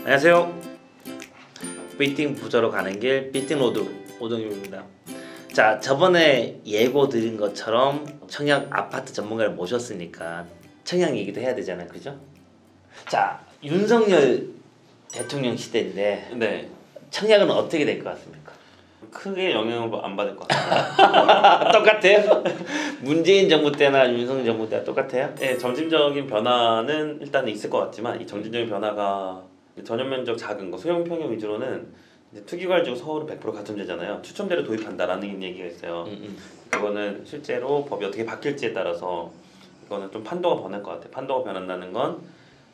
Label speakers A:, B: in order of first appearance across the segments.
A: 안녕하세요. 빌딩 부자로 가는 길 빌딩 로드 오동입니다. 자, 저번에 예고 드린 것처럼 청약 아파트 전문가를 모셨으니까 청약 얘기도 해야 되잖아요, 그죠? 자, 윤석열 대통령 시대인데
B: 네,
A: 청약은 어떻게 될 것 같습니까?
B: 크게 영향을 안 받을 것 같아요.
A: 똑같아요? 문재인 정부 때나 윤석열 정부 때나 똑같아요?
B: 네, 점진적인 변화는 일단 있을 것 같지만 이 점진적인 변화가 전용 면적 작은 거 소형 평형 위주로는 이제 투기과열지구 서울은 100% 가점제잖아요. 추첨제를 도입한다라는 얘기가 있어요. 그거는 실제로 법이 어떻게 바뀔지에 따라서 이거는 좀 판도가 변할 것 같아요. 판도가 변한다는 건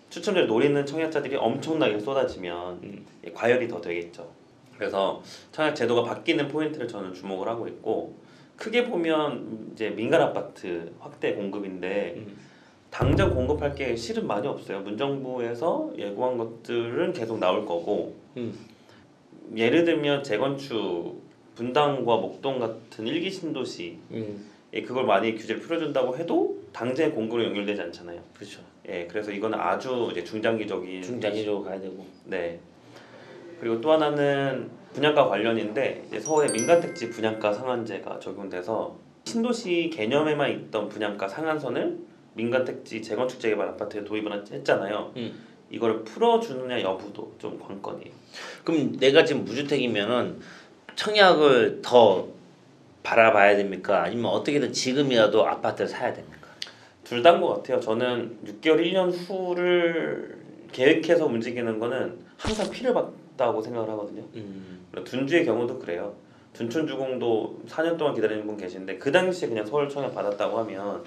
B: 추첨제를 노리는 청약자들이 엄청나게 쏟아지면 과열이 더 되겠죠. 그래서 청약 제도가 바뀌는 포인트를 저는 주목을 하고 있고, 크게 보면 이제 민간 아파트 확대 공급인데 당장 공급할 게 실은 많이 없어요. 문정부에서 예고한 것들은 계속 나올 거고, 예를 들면 재건축 분당과 목동 같은 일기 신도시 그걸 많이 규제를 풀어준다고 해도 당장 공급으로 연결되지 않잖아요.
A: 그렇죠.
B: 예, 그래서 이거는 아주 이제
A: 중장기적으로 가야 되고.
B: 네. 그리고 또 하나는 분양가 관련인데, 이제 서울의 민간택지 분양가 상한제가 적용돼서 신도시 개념에만 있던 분양가 상한선을 민간택지 재건축 재개발 아파트에 도입을 했잖아요. 이걸 풀어주느냐 여부도 좀 관건이에요.
A: 그럼 내가 지금 무주택이면은 청약을 더 바라봐야 됩니까? 아니면 어떻게든 지금이라도 아파트를 사야 됩니까?
B: 둘 다인 것 같아요. 저는 6개월, 1년 후를 계획해서 움직이는 거는 항상 피를 봤다고 생각을 하거든요. 둔주의 경우도 그래요. 둔촌주공도 4년 동안 기다리는 분 계신데 그 당시에 그냥 서울 청약 받았다고 하면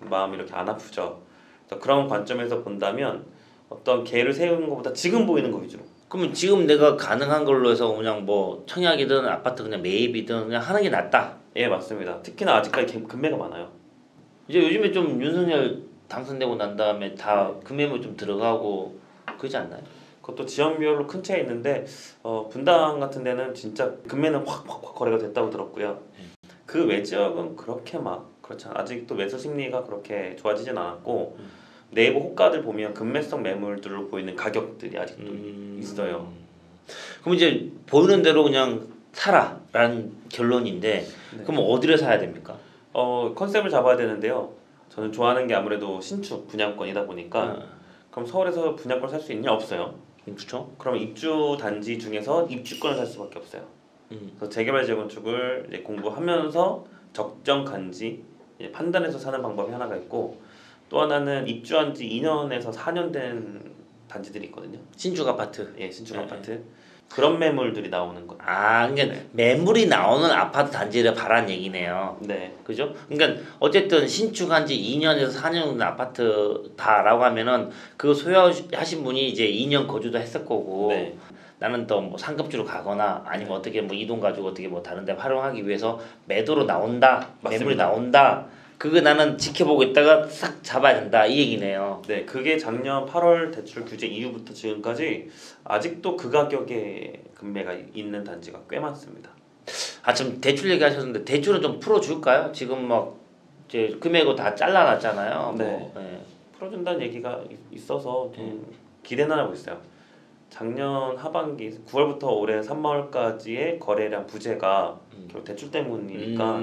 B: 마음이 이렇게 안 아프죠. 그래서 그런 관점에서 본다면 어떤 계획을 세우는 것보다 지금 보이는 거 위주로.
A: 그러면 지금 내가 가능한 걸로 해서 그냥 뭐 청약이든 아파트 그냥 매입이든 그냥 하는 게 낫다.
B: 예, 맞습니다. 특히나 아직까지 금매가 많아요.
A: 이제 요즘에 좀 윤석열 당선되고 난 다음에 다 금매물 좀 들어가고 그러지 않나요?
B: 그것도 지역별로 큰 차이 있는데 분당 같은 데는 진짜 금매는 확 거래가 됐다고 들었고요. 그 외 지역은 그렇게 막 그렇잖아. 아직도 매수 심리가 그렇게 좋아지진 않았고 네이버 호가들 보면 금매성 매물들로 보이는 가격들이 아직도 있어요.
A: 그럼 이제 보이는 대로 그냥 사라라는 결론인데 그럼 어디를 사야 됩니까?
B: 컨셉을 잡아야 되는데요. 저는 좋아하는 게 아무래도 신축 분양권이다 보니까 그럼 서울에서 분양권 살 수 있냐? 없어요.
A: 그렇죠.
B: 그럼 입주 단지 중에서 입주권을 살 수밖에 없어요. 그래서 재개발 재건축을 이제 공부하면서 적정 간지 판단해서 사는 방법이 하나가 있고, 또 하나는 입주한 지 2년에서 4년 된 단지들이 있거든요.
A: 신축 아파트.
B: 예, 신축 아파트. 그런 매물들이 나오는 것.
A: 아, 그러니까 매물이 나오는 아파트 단지를 바란 얘기네요.
B: 네.
A: 그죠? 그러니까 어쨌든 신축한 지 2년에서 4년 된 아파트다라고 하면은 그 소유하신 분이 이제 2년 거주도 했을 거고
B: 네.
A: 나는 또 뭐 상급지로 가거나 아니면 어떻게 뭐 이동 가지고 어떻게 뭐 다른 데 활용하기 위해서 매도로 나온다.
B: 맞습니다.
A: 매물이 나온다. 그거 나는 지켜보고 있다가 싹 잡아야 된다 이 얘기네요.
B: 네, 그게 작년 8월 대출 규제 이후부터 지금까지 아직도 그 가격에 금매가 있는 단지가 꽤 많습니다.
A: 아, 지금 대출 얘기하셨는데 대출은 좀 풀어줄까요? 지금 막 이제 금액을 다 잘라놨잖아요.
B: 네.
A: 뭐, 네.
B: 풀어준다는 얘기가 있어서 좀 기대는 하고 있어요. 작년 하반기 9월부터 올해 3월까지의 거래량 부재가 결국 대출 때문이니까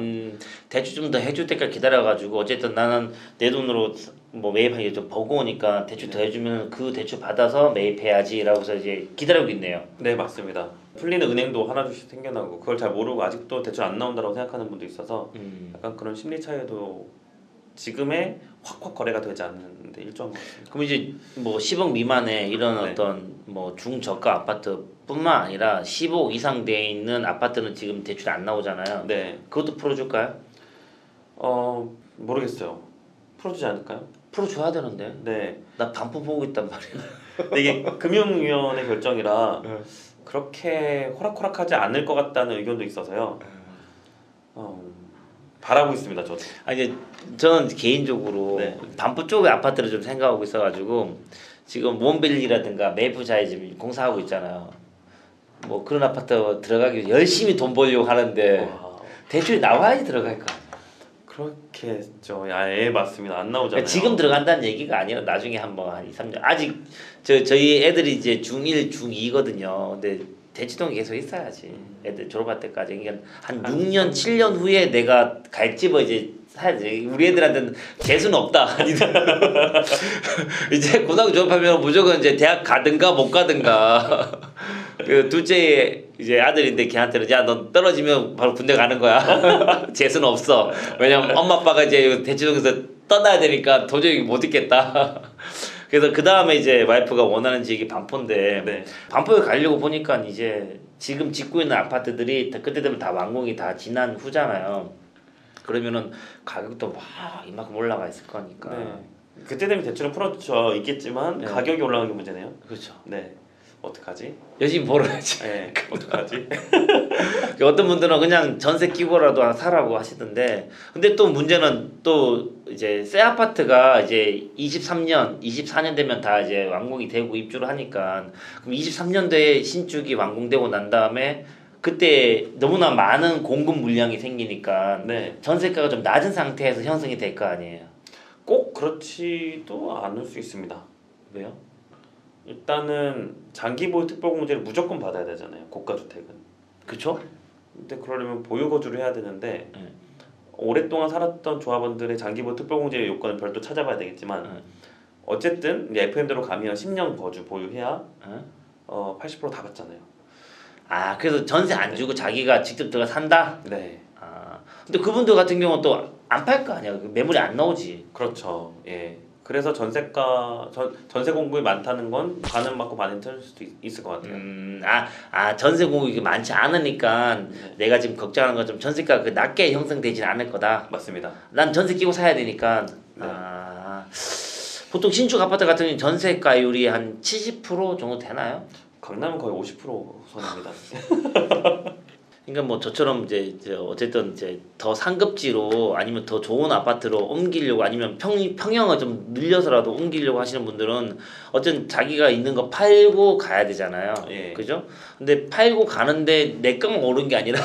A: 대출 좀 더 해줄 때까지 기다려가지고 어쨌든 나는 내 돈으로 뭐 매입하기 좀 버거우니까 대출 더 해주면 그 대출 받아서 매입해야지라고 해서 이제 기다리고 있네요.
B: 네, 맞습니다. 풀리는 은행도 하나둘씩 생겨나고 그걸 잘 모르고 아직도 대출 안 나온다고 생각하는 분도 있어서 약간 그런 심리 차이도 지금의 확 거래가 되지 않는데 일조한 것 같습니다.
A: 그럼 이제 뭐 10억 미만의 이런
B: 네.
A: 어떤 뭐 중저가 아파트뿐만 아니라 15억 이상 돼 있는 아파트는 지금 대출이 안 나오잖아요.
B: 네.
A: 그것도 풀어줄까요?
B: 모르겠어요. 풀어주지 않을까요?
A: 풀어줘야 되는데.
B: 네.
A: 나 반품 보고 있단 말이야.
B: 근데 이게 금융위원회 결정이라 그렇게 호락호락하지 않을 것 같다는 의견도 있어서요. 바라고 있습니다, 저도.
A: 아니 저는 개인적으로
B: 네.
A: 반포 쪽의 아파트를 좀 생각하고 있어가지고 지금 몬빌리라든가 메이플자에 지금 공사하고 있잖아요. 뭐 그런 아파트 들어가기 위해 열심히 돈 벌려고 하는데
B: 와.
A: 대출이 나와야지 들어갈 거야.
B: 그렇게 했죠. 예, 맞습니다. 안 나오잖아요.
A: 지금 들어간다는 얘기가 아니라 나중에 한번 한 2, 3년 아직 저희 애들이 이제 중1, 중2거든요. 근데 대치동에 계속 있어야지. 애들 졸업할 때까지. 그러니까 한 6년, 7년 후에 내가 갈 집을 이제 사야지. 우리 애들한테는 재수는 없다. 이제 고등학교 졸업하면 무조건 이제 대학 가든가 못 가든가. 그 둘째 이제 아들인데 걔한테는 야 너 떨어지면 바로 군대 가는 거야. 재수는 없어. 왜냐면 엄마 아빠가 이제 대치동에서 떠나야 되니까 도저히 못 있겠다. 그래서 그 다음에 이제 와이프가 원하는 지역이 반포인데
B: 네.
A: 반포에 가려고 보니까 이제 지금 짓고 있는 아파트들이 그때 되면 다 완공이 다 지난 후잖아요. 그러면은 가격도 막 이만큼 올라가 있을 거니까.
B: 네. 그때 되면 대출은 풀어져 있겠지만
A: 네.
B: 가격이 올라가는 게 문제네요.
A: 그렇죠.
B: 네. 어떡하지?
A: 열심히 벌어야지.
B: 네. 어떡하지?
A: 어떤 분들은 그냥 전세 끼고라도 사라고 하시던데, 근데 또 문제는 또 이제 새 아파트가 이제 23년, 24년 되면 다 이제 완공이 되고 입주를 하니까, 그럼 23년도에 신축이 완공되고 난 다음에 그때 너무나 많은 공급 물량이 생기니까
B: 네.
A: 전세가가 좀 낮은 상태에서 형성이 될 거 아니에요.
B: 꼭 그렇지도 않을 수 있습니다.
A: 왜요?
B: 일단은 장기 보유 특별공제를 무조건 받아야 되잖아요. 고가 주택은.
A: 그쵸?
B: 근데 그러려면 보유 거주를 해야 되는데
A: 네.
B: 오랫동안 살았던 조합원들의 장기 보유 특별공제 요건은 별도 찾아봐야 되겠지만
A: 네.
B: 어쨌든 이제 FM대로 가면 10년 거주 보유해야
A: 네?
B: 80%다 받잖아요.
A: 아, 그래서 전세 안 주고 자기가 직접 들어가 산다?
B: 네.
A: 아, 근데 그분들 같은 경우는 또 안 팔 거 아니야. 매물이 안 나오지.
B: 그렇죠. 예. 그래서 전세 공급이 많다는 건 반은 맞고 반은 틀릴 수도 있을 것 같아요.
A: 전세 공급이 많지 않으니까
B: 네.
A: 내가 지금 걱정하는 건 좀 전세가 그 낮게 형성되진 않을 거다.
B: 맞습니다.
A: 난 전세 끼고 사야 되니까.
B: 네.
A: 보통 신축 아파트 같은 경우는 전세가율이 한 70% 정도 되나요?
B: 강남은 거의 50% 선입니다.
A: 그러니까 뭐 저처럼 이제 어쨌든 이제 더 상급지로 아니면 더 좋은 아파트로 옮기려고 아니면 평형을 좀 늘려서라도 옮기려고 하시는 분들은 어쨌든 자기가 있는 거 팔고 가야 되잖아요.
B: 예.
A: 그죠? 근데 팔고 가는데 내 것만 오른 게 아니라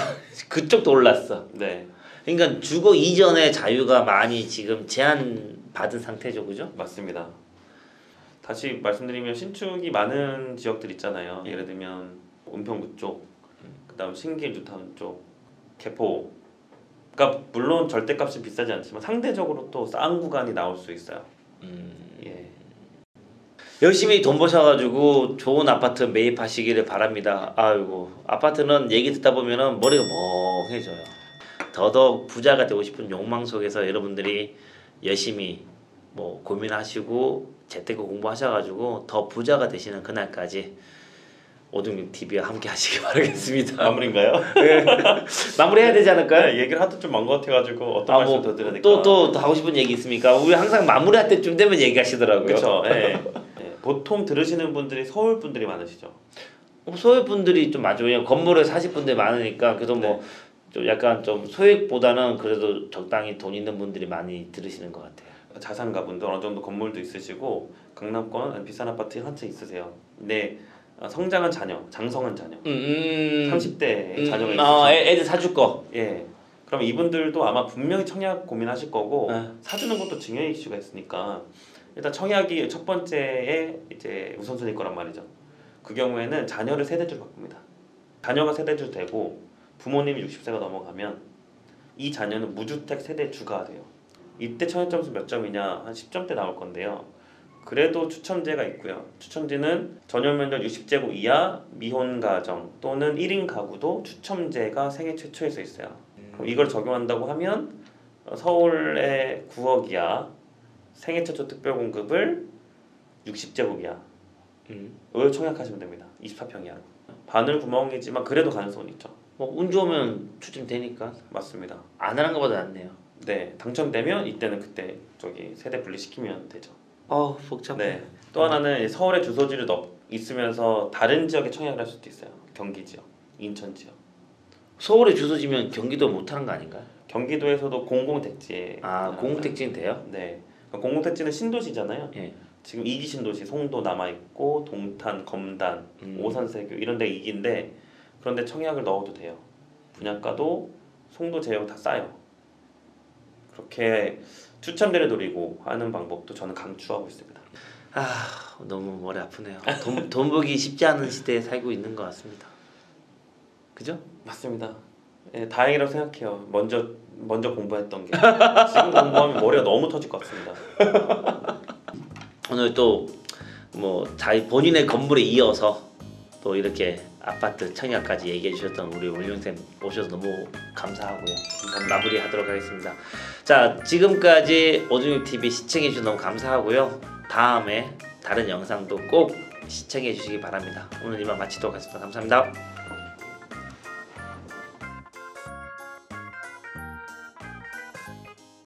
A: 그쪽도 올랐어.
B: 네.
A: 그러니까 주거 이전의 자유가 많이 지금 제한받은 상태죠. 그죠?
B: 맞습니다. 다시 말씀드리면 신축이 많은 지역들 있잖아요. 예를 들면 은평구 쪽, 그다음 신길 뉴타운 쪽, 개포. 그러니까 물론 절대값이 비싸지 않지만 상대적으로 또 싼 구간이 나올 수 있어요. 예.
A: 열심히 돈 버셔가지고 좋은 아파트 매입하시기를 바랍니다. 아이고 아파트는 얘기 듣다 보면은 머리가 멍해져요. 더더욱 부자가 되고 싶은 욕망 속에서 여러분들이 열심히 뭐 고민하시고 재테크 공부하셔가지고 더 부자가 되시는 그날까지 오동육 TV와 함께 하시기 바라겠습니다.
B: 마무리인가요?
A: 네. 마무리해야 되지 않을까요?
B: 네, 얘기를 하도 좀 많은 것 같아가지고 어떤 말씀 더 드려야 될까?
A: 또 하고 싶은 얘기 있습니까? 우리 항상 마무리할 때쯤 되면 얘기하시더라고요.
B: 그렇죠. 예. 예. 보통 들으시는 분들이 서울 분들이 많으시죠.
A: 소액 분들이 좀 많죠. 왜냐면 건물에 사실 분들이 많으니까 그래서 뭐 좀 약간 좀 소액보다는 그래도 적당히 돈 있는 분들이 많이 들으시는 것 같아요.
B: 자산가분들 어느 정도 건물도 있으시고 강남권 비싼 아파트 한 채 있으세요. 근데 성장한 자녀, 장성한 자녀, 30대 자녀가 있으시고
A: 애들 사줄 거.
B: 예. 그럼 이분들도 아마 분명히 청약 고민하실 거고
A: 네.
B: 사주는 것도 증여 이슈가 있으니까 일단 청약이 첫 번째에 이제 우선순위일 거란 말이죠. 그 경우에는 자녀를 세대주로 바꿉니다. 자녀가 세대주 되고 부모님이 60세가 넘어가면 이 자녀는 무주택 세대주가 돼요. 이때 청약 점수 몇 점이냐? 한 10점대 나올 건데요. 그래도 추첨제가 있고요. 추첨제는 전용 면적 60제곱 이하 미혼 가정 또는 1인 가구도 추첨제가 생애 최초에서 있어요. 그럼 이걸 적용한다고 하면 서울의 9억 이하 생애 최초 특별 공급을 60제곱 이하를 청약하시면 됩니다. 24평 이하로. 바늘 구멍이지만 그래도 가능성은 있죠.
A: 뭐 운 좋으면 추첨되니까
B: 맞습니다.
A: 안 하는 것보다 낫네요.
B: 네, 당첨되면 이때는 그때 저기 세대 분리시키면 되죠.
A: 복잡해.
B: 네. 또 하나는 서울에 주소지를 있으면서 다른 지역에 청약을 할 수도 있어요. 경기 지역, 인천 지역.
A: 서울에 주소지면 경기도 못 하는 거 아닌가요?
B: 경기도에서도 공공택지에
A: 공공택지는 돼요?
B: 네. 그러니까 공공택지는 신도시잖아요.
A: 예.
B: 지금 2기 신도시 송도 남아 있고 동탄, 검단, 오산세교 이런 데 2기인데 그런데 청약을 넣어도 돼요. 분양가도 송도 제역 다 싸요. 그렇게 추첨대를 노리고 하는 방법도 저는 강추하고 있습니다.
A: 너무 머리 아프네요. 돈 벌기 쉽지 않은 시대에 살고 있는 것 같습니다. 그죠?
B: 맞습니다. 예, 다행이라고 생각해요. 먼저 공부했던 게 지금 공부하면 머리가 너무 터질 것 같습니다.
A: 오늘 또 뭐 자기 본인의 건물에 이어서 또 이렇게 아파트 청약까지 얘기해 주셨던 우리 원룡쌤 오셔서 너무 감사하고요. 마무리하도록 하겠습니다. 자, 지금까지 오중육 TV 시청해 주셔서 너무 감사하고요. 다음에 다른 영상도 꼭 시청해 주시기 바랍니다. 오늘 이만 마치도록 하겠습니다. 감사합니다.